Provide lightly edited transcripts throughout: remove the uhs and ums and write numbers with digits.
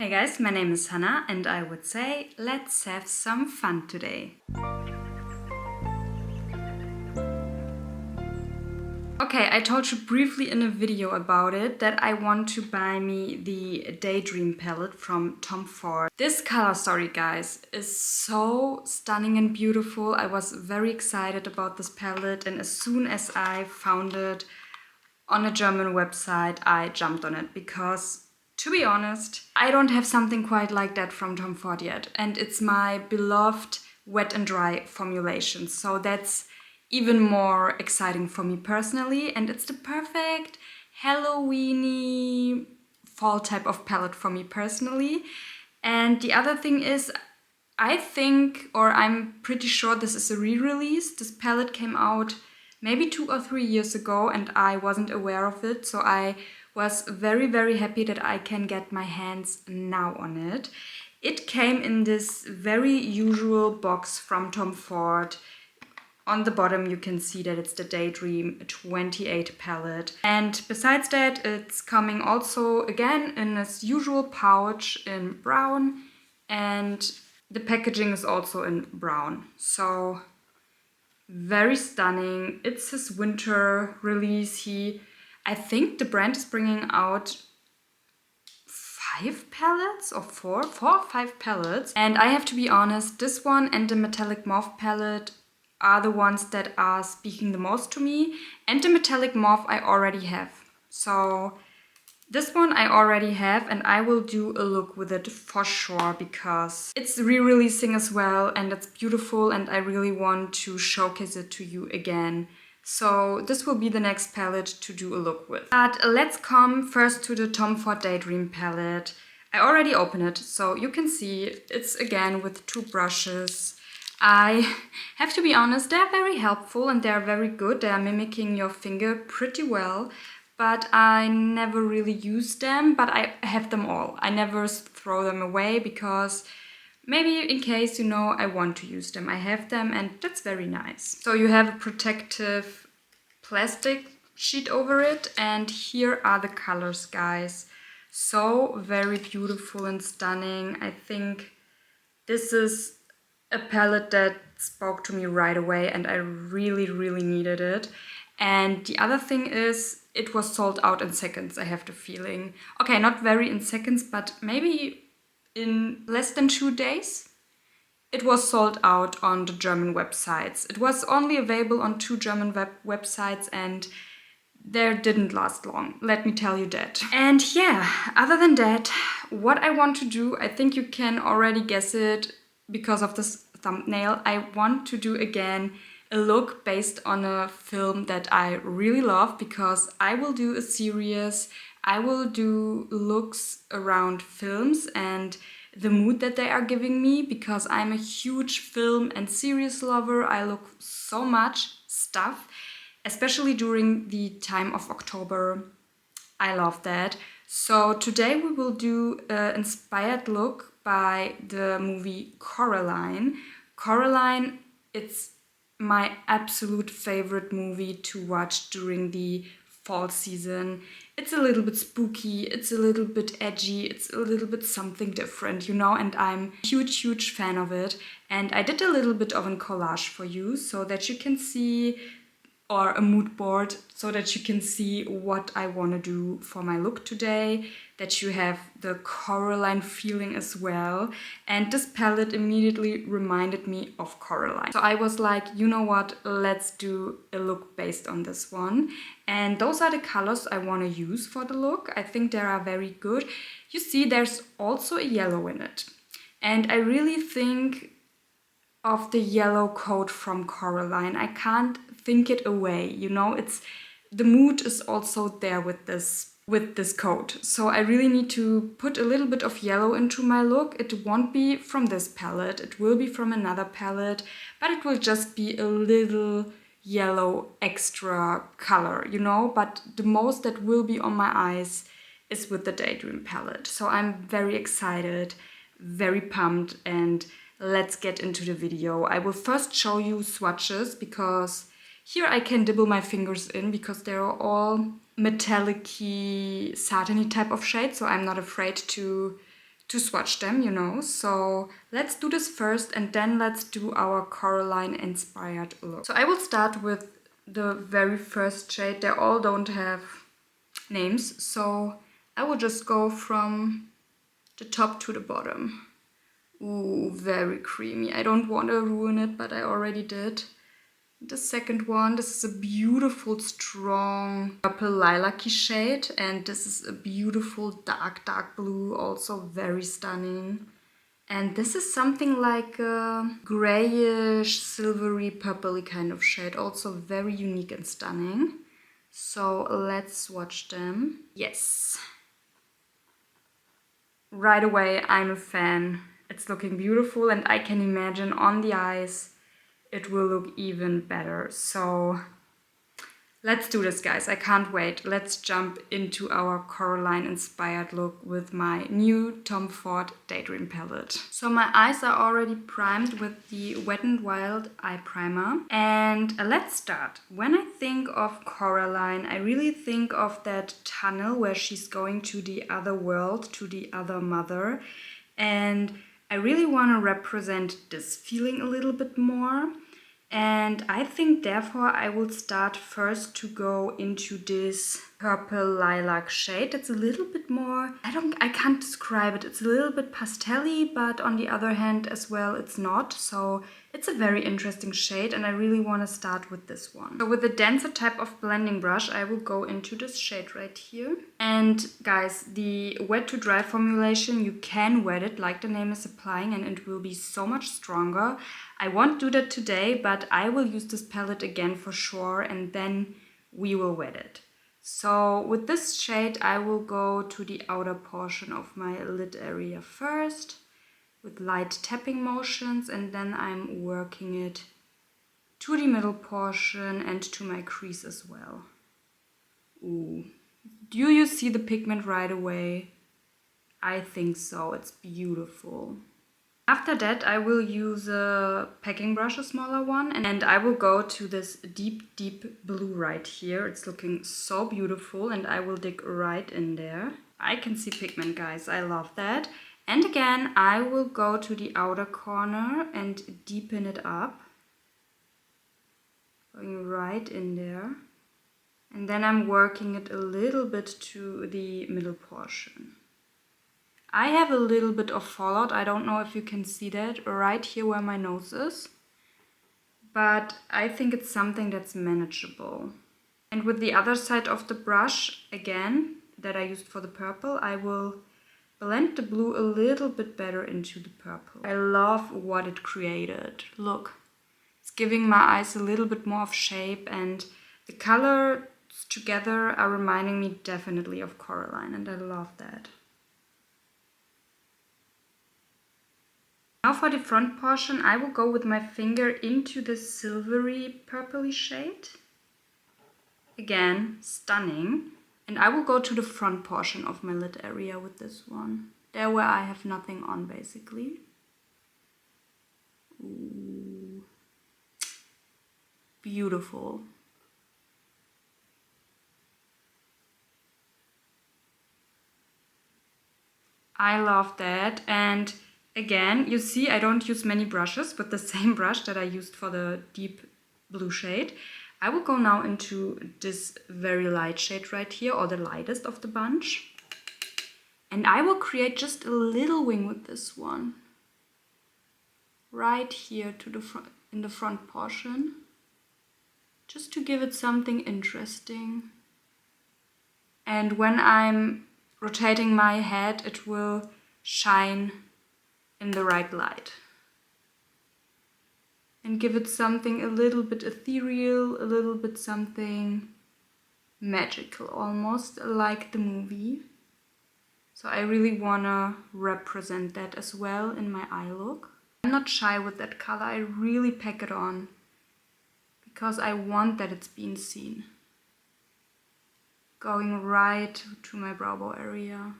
Hey guys, my name is Hannah and I would say let's have some fun today. Okay, I told you briefly in a video about it that I want to buy me the Daydream palette from Tom Ford. This color story, guys, is so stunning and beautiful. I was very excited about this palette, and as soon as I found it on a German website, I jumped on it because, to be honest, I don't have something quite like that from Tom Ford yet, and it's my beloved wet and dry formulation, so that's even more exciting for me personally, and it's the perfect Halloweeny fall type of palette for me personally. And the other thing is, I think, or I'm pretty sure this is a re-release. This palette came out maybe 2 or 3 years ago and I wasn't aware of it, so I was very happy that I can get my hands now on it. It came in this very usual box from Tom Ford. On the bottom you can see that it's the Daydream 28 palette. And besides that, it's coming also again in its usual pouch in brown, and the packaging is also in brown. So very stunning. It's his winter release. I think the brand is bringing out 5 palettes or 4 or 5 palettes. And I have to be honest, this one and the metallic mauve palette are the ones that are speaking the most to me. And the metallic mauve I already have. So this one I already have and I will do a look with it for sure because it's re-releasing as well and it's beautiful and I really want to showcase it to you again. So this will be the next palette to do a look with. But let's come first to the Tom Ford Daydream palette. I already opened it, so you can see it's again with 2 brushes. I have to be honest, they're very helpful and they're very good. They are mimicking your finger pretty well, but I never really use them, but I have them all. I never throw them away because maybe in case, I want to use them. I have them and that's very nice. So you have a protective plastic sheet over it and here are the colors, guys. So very beautiful and stunning. I think this is a palette that spoke to me right away and I really needed it. And the other thing is, it was sold out in seconds, I have the feeling. Okay, not very in seconds, but maybe in less than 2 days. It was sold out on the German websites. It was only available on 2 German websites and they didn't last long, let me tell you that. And yeah, other than that, what I want to do, I think you can already guess it because of this thumbnail. I want to do again a look based on a film that I really love because I will do a series. I will do looks around films and the mood that they are giving me because I'm a huge film and series lover. I look so much stuff, especially during the time of October. I love that. So today we will do an inspired look by the movie Coraline. Coraline, it's my absolute favorite movie to watch during the fall season. It's a little bit spooky, it's a little bit edgy, it's a little bit something different, and I'm a huge fan of it. And I did a little bit of a collage for you so that you can see, or a mood board, so that you can see what I want to do for my look today, that you have the Coraline feeling as well. And this palette immediately reminded me of Coraline. So I was like, you know what, let's do a look based on this one. And those are the colors I want to use for the look. I think they are very good. You see, there's also a yellow in it. And I really think of the yellow coat from Coraline. I can't think it away, it's the mood is also there with this coat. So I really need to put a little bit of yellow into my look. It won't be from this palette, it will be from another palette, but it will just be a little yellow extra color, but the most that will be on my eyes is with the Daydream palette. So I'm very excited, very pumped, and let's get into the video. I will first show you swatches because here I can dibble my fingers in because they're all metallic-y, satiny type of shades, so I'm not afraid to to swatch them, you know. So let's do this first and then let's do our Coraline inspired look. So I will start with the very first shade. They all don't have names, so I will just go from the top to the bottom. Ooh, very creamy. I don't want to ruin it, but I already did. The second one, this is a beautiful, strong purple lilac-y shade, and this is a beautiful dark blue, also very stunning. And this is something like a grayish, silvery, purpley kind of shade, also very unique and stunning. So let's swatch them. Yes. Right away, I'm a fan. It's looking beautiful, and I can imagine on the eyes it will look even better. So let's do this, guys. I can't wait. Let's jump into our Coraline inspired look with my new Tom Ford Daydream palette. So my eyes are already primed with the Wet n Wild eye primer. And let's start. When I think of Coraline, I really think of that tunnel where she's going to the other world, to the other mother. And I really want to represent this feeling a little bit more. And I think therefore I will start first to go into this purple lilac shade. It's a little bit more, I can't describe it. It's a little bit pastel-y, but on the other hand as well it's not. So it's a very interesting shade and I really want to start with this one. So with a denser type of blending brush, I will go into this shade right here. And guys, the wet to dry formulation, you can wet it like the name is implying and it will be so much stronger. I won't do that today, but I will use this palette again for sure and then we will wet it. So with this shade, I will go to the outer portion of my lid area first with light tapping motions, and then I'm working it to the middle portion and to my crease as well. Ooh, do you see the pigment right away? I think so, it's beautiful. After that, I will use a packing brush, a smaller one, and I will go to this deep blue right here. It's looking so beautiful and I will dig right in there. I can see pigment, guys, I love that. And again, I will go to the outer corner and deepen it up. Going right in there. And then I'm working it a little bit to the middle portion. I have a little bit of fallout, I don't know if you can see that, right here where my nose is. But I think it's something that's manageable. And with the other side of the brush, again, that I used for the purple, I will blend the blue a little bit better into the purple. I love what it created. Look, it's giving my eyes a little bit more of shape and the colors together are reminding me definitely of Coraline and I love that. Now for the front portion, I will go with my finger into the silvery purpley shade. Again, stunning. And I will go to the front portion of my lid area with this one. There where I have nothing on basically. Ooh. Beautiful. I love that. And again, you see I don't use many brushes with the same brush that I used for the deep blue shade. I will go now into this very light shade right here, or the lightest of the bunch. And I will create just a little wing with this one. Right here to the front, in the front portion. Just to give it something interesting. And when I'm rotating my head, it will shine in the right light. And give it something a little bit ethereal, a little bit something magical, almost like the movie. So I really wanna represent that as well in my eye look. I'm not shy with that color, I really pack it on because I want that it's being seen. Going right to my brow bone area.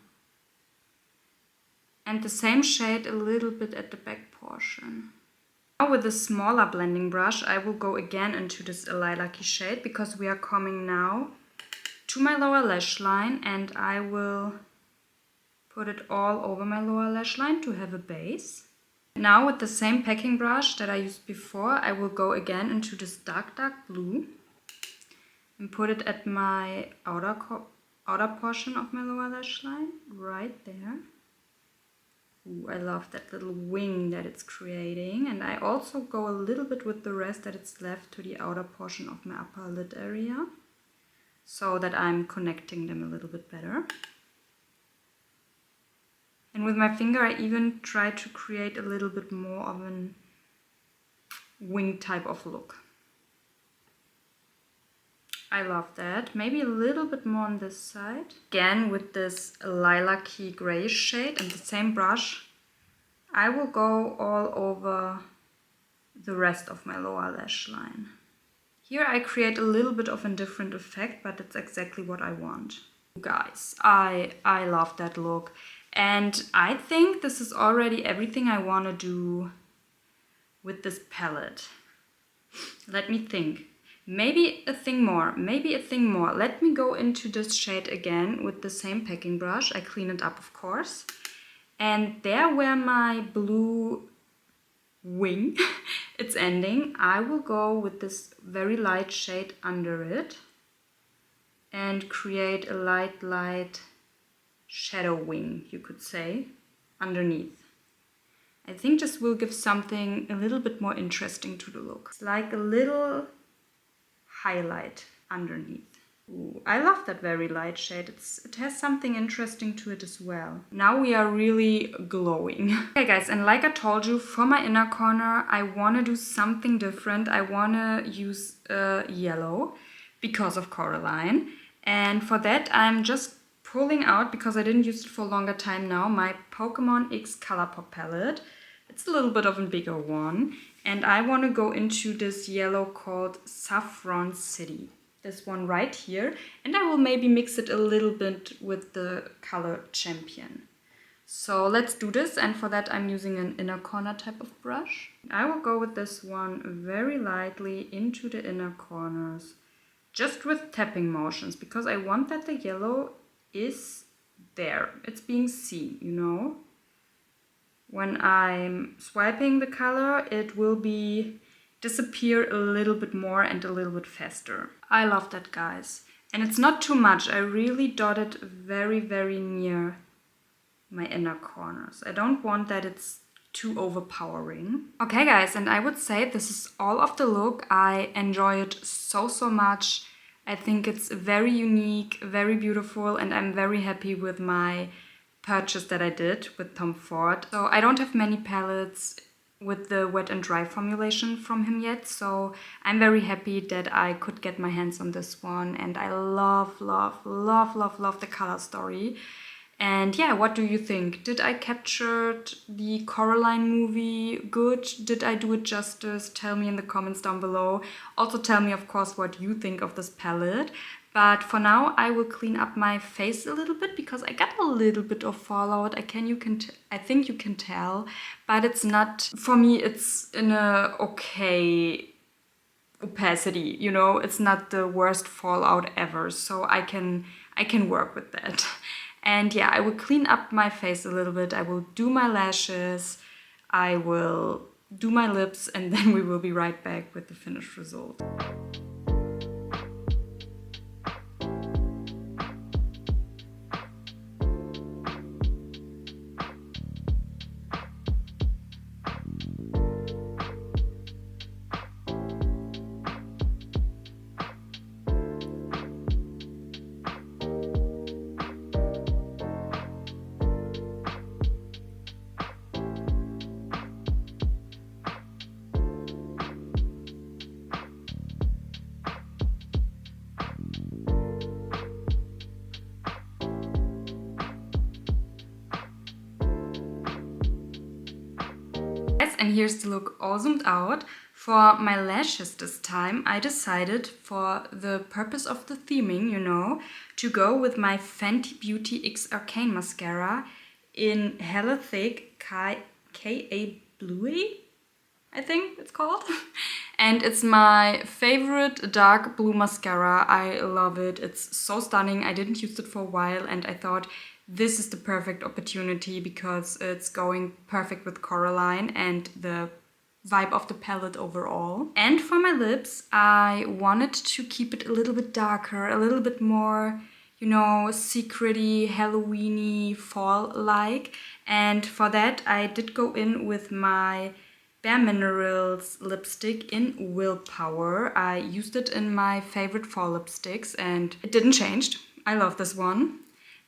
And the same shade a little bit at the back portion. Now with a smaller blending brush, I will go again into this lilac-y shade because we are coming now to my lower lash line and I will put it all over my lower lash line to have a base. Now with the same packing brush that I used before, I will go again into this dark blue and put it at my outer portion of my lower lash line, right there. Ooh, I love that little wing that it's creating. And I also go a little bit with the rest that it's left to the outer portion of my upper lid area, so that I'm connecting them a little bit better. And with my finger I even try to create a little bit more of an wing type of look. I love that. Maybe a little bit more on this side. Again with this lilac-y grayish shade and the same brush, I will go all over the rest of my lower lash line. Here I create a little bit of a different effect, but it's exactly what I want. Guys, I love that look. And I think this is already everything I want to do with this palette. Let me think. Maybe a thing more. Let me go into this shade again with the same packing brush. I clean it up, of course. And there where my blue wing it's ending, I will go with this very light shade under it and create a light shadow wing, you could say, underneath. I think this will give something a little bit more interesting to the look. It's like a little highlight underneath. Ooh, I love that very light shade. It has something interesting to it as well. Now we are really glowing. Okay guys, and like I told you, for my inner corner I want to do something different. I want to use yellow because of Coraline. And for that I'm just pulling out, because I didn't use it for a longer time now, my Pokemon X Colourpop palette. It's a little bit of a bigger one. And I want to go into this yellow called Saffron City. This one right here. And I will maybe mix it a little bit with the color Champion. So let's do this. And for that I'm using an inner corner type of brush. I will go with this one very lightly into the inner corners. Just with tapping motions. Because I want that the yellow is there. It's being seen, you know. When I'm swiping the color, it will disappear a little bit more and a little bit faster. I love that, guys. And it's not too much. I really dot it very, very near my inner corners. I don't want that it's too overpowering. Okay, guys, and I would say this is all of the look. I enjoy it so much. I think it's very unique, very beautiful, and I'm very happy with my purchase that I did with Tom Ford. So I don't have many palettes with the wet and dry formulation from him yet, so I'm very happy that I could get my hands on this one, and I love the color story. And yeah, what do you think? Did I capture the Coraline movie good? Did I do it justice? Tell me in the comments down below. Also tell me, of course, what you think of this palette. But for now, I will clean up my face a little bit because I got a little bit of fallout. I think you can tell, but it's not, for me, it's in a okay opacity, you know, it's not the worst fallout ever. So I can work with that. And yeah, I will clean up my face a little bit. I will do my lashes. I will do my lips, and then we will be right back with the finished result. And here's the look all zoomed out. For my lashes this time, I decided, for the purpose of the theming, you know, to go with my Fenty Beauty X Arcane Mascara in hella thick K.A. Bluey, I think it's called. And it's my favorite dark blue mascara. I love it. It's so stunning. I didn't use it for a while, and I thought this is the perfect opportunity because it's going perfect with Coraline and the vibe of the palette overall. And for my lips, I wanted to keep it a little bit darker, a little bit more, you know, secrety, Halloweeny, fall-like. And for that, I did go in with my Bare Minerals lipstick in Willpower. I used it in my favorite fall lipsticks and it didn't change. I love this one.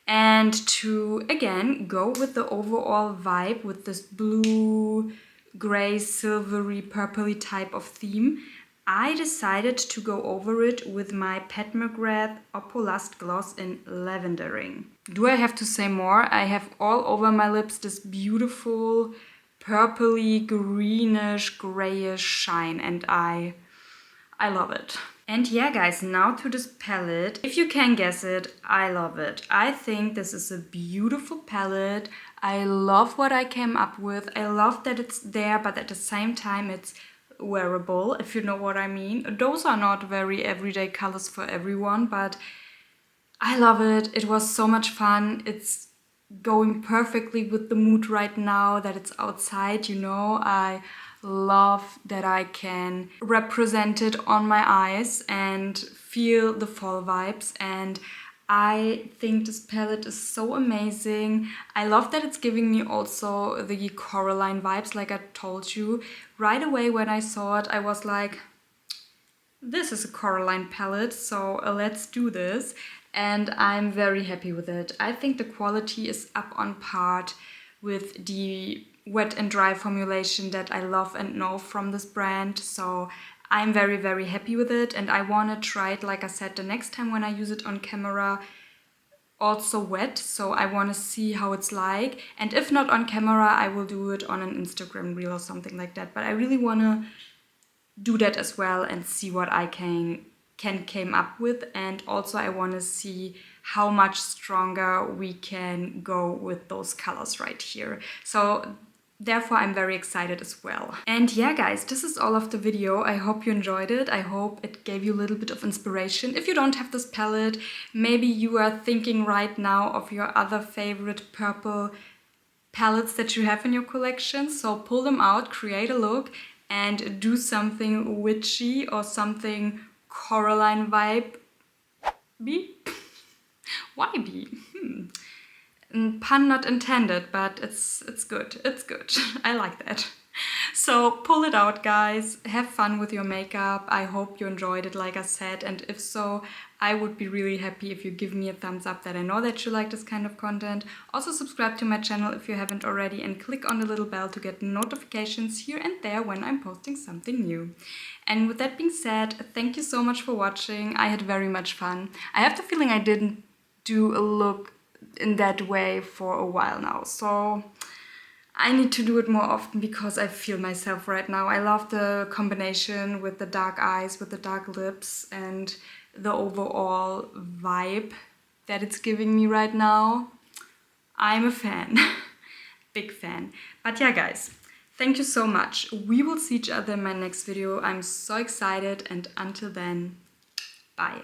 And to, again, go with the overall vibe with this blue, gray, silvery, purpley type of theme, I decided to go over it with my Pat McGrath Opalust gloss in Lavendering. Do I have to say more? I have all over my lips this beautiful purpley, greenish, grayish shine, and I love it. And yeah, guys, now to this palette. If you can guess it, I love it. I think this is a beautiful palette. I love what I came up with. I love that it's there, but at the same time it's wearable, if you know what I mean. Those are not very everyday colors for everyone, but I love it. It was so much fun. It's going perfectly with the mood right now that it's outside, you know. I love that I can represent it on my eyes and feel the fall vibes, and I think this palette is so amazing. I love that it's giving me also the Coraline vibes, like I told you. Right away when I saw it, I was like, this is a Coraline palette, so let's do this. And I'm very happy with it. I think the quality is up on par with the wet and dry formulation that I love and know from this brand. So I'm very, very happy with it, and I want to try it, like I said, the next time when I use it on camera, also wet. So I want to see how it's like. And if not on camera, I will do it on an Instagram reel or something like that. But I really want to do that as well and see what I can came up with. And also I want to see how much stronger we can go with those colors right here. So therefore, I'm very excited as well. And yeah, guys, this is all of the video. I hope you enjoyed it. I hope it gave you a little bit of inspiration. If you don't have this palette, maybe you are thinking right now of your other favorite purple palettes that you have in your collection. So pull them out, create a look, and do something witchy or something Coraline vibe. Why be? Pun not intended, but it's good. It's good. I like that. So pull it out, guys. Have fun with your makeup. I hope you enjoyed it, like I said. And if so, I would be really happy if you give me a thumbs up, that I know that you like this kind of content. Also subscribe to my channel if you haven't already, and click on the little bell to get notifications here and there when I'm posting something new. And with that being said, thank you so much for watching. I had very much fun. I have the feeling I didn't do a look in that way for a while now, so I need to do it more often because I feel myself right now. I love the combination with the dark eyes, with the dark lips, and the overall vibe that it's giving me right now. I'm a fan. Big fan. But yeah, guys, thank you so much. We will see each other in my next video. I'm so excited, and until then, bye.